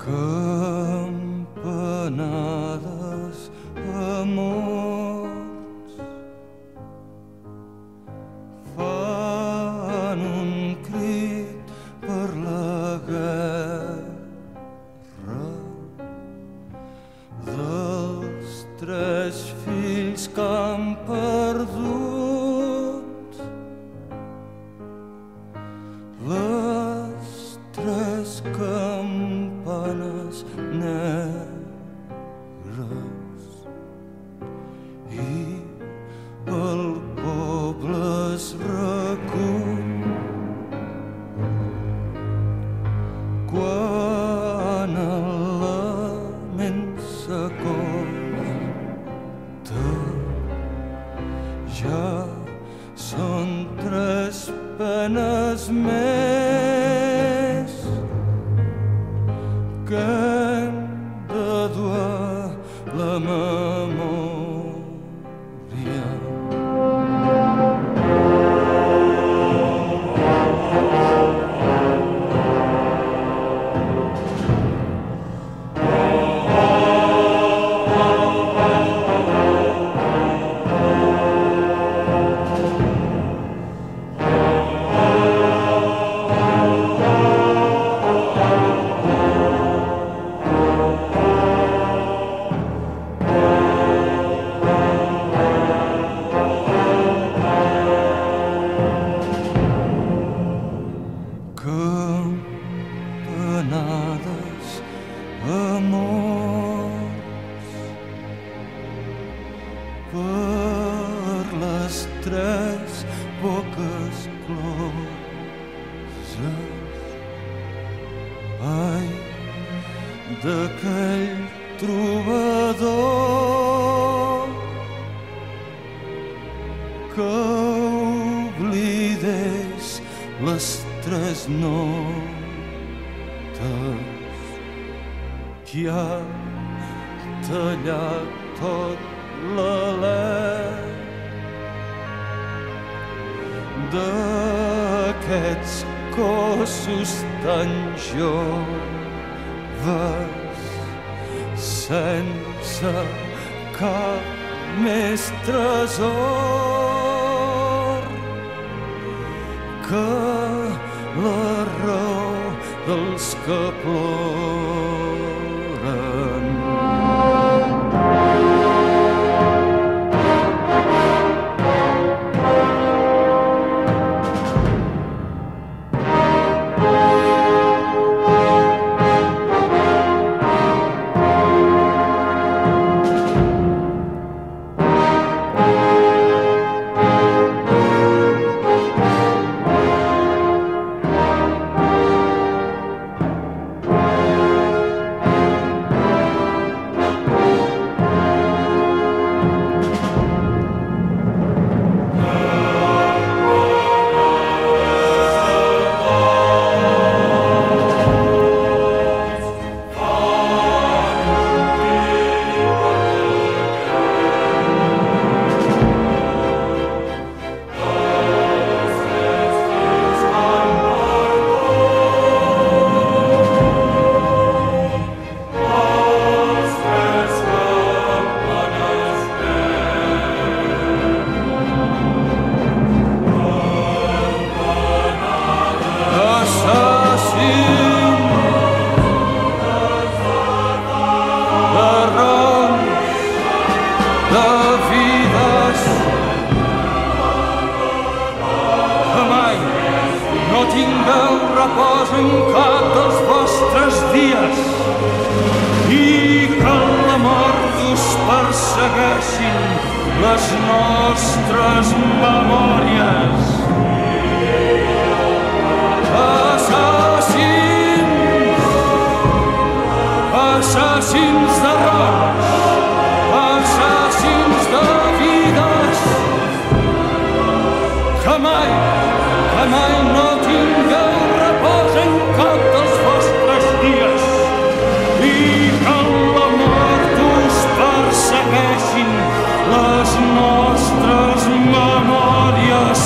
Campanades, amors, fan un crit per la guerra dels tres fills que han perdut les tres campanes negres i el poble es recull quan el lament s'acosta. Ja són tres penes més que hem de dur a la memòria. Campanades, amors, per les tres boques closes. Ai, d'aquell trobador que oblidés les tres notes qui ha tallat tot l'alè d'aquests cossos tan joves sense cap més tresor que la raó dels que ploren. Tingueu repòs en cap dels vostres dies i que la mort us persegueixin les nostres memòries. Assassins, assassins d'errors, assassins de vides, que mai no tingueu repòs en cap dels vostres dies i que la mort us persegueixin les nostres memòries.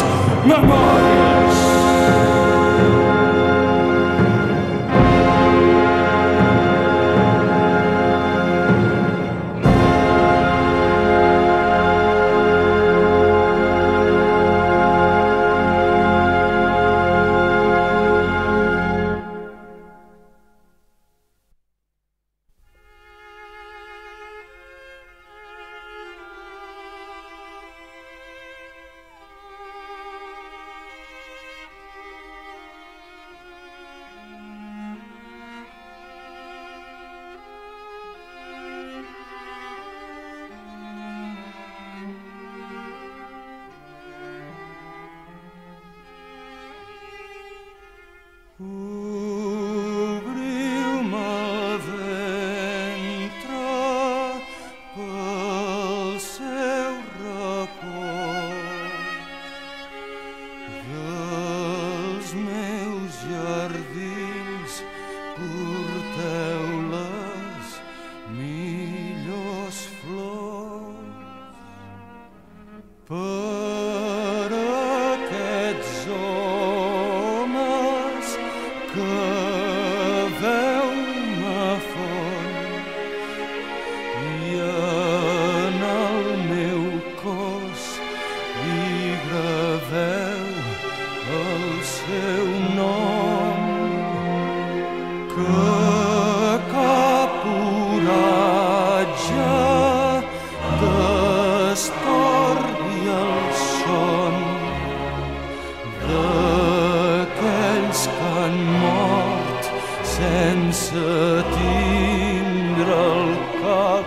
sense tindre el cap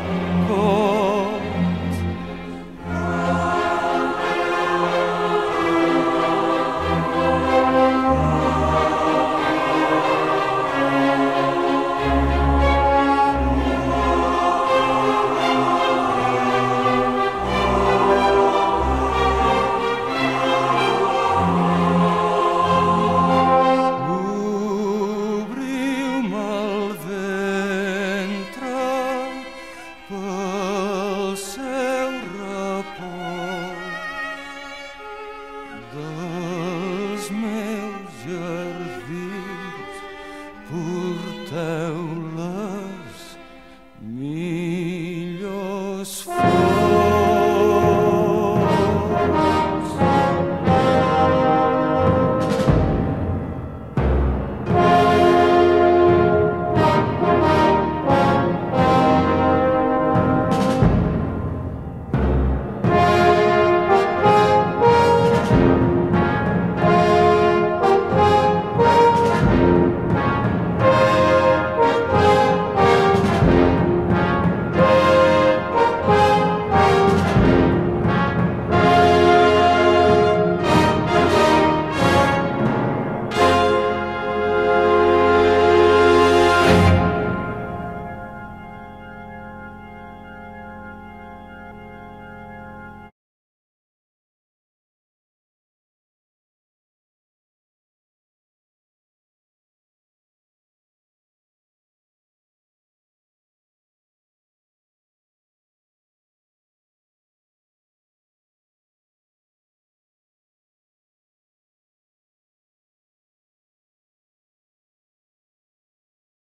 cot. Dels meus jardins porteu la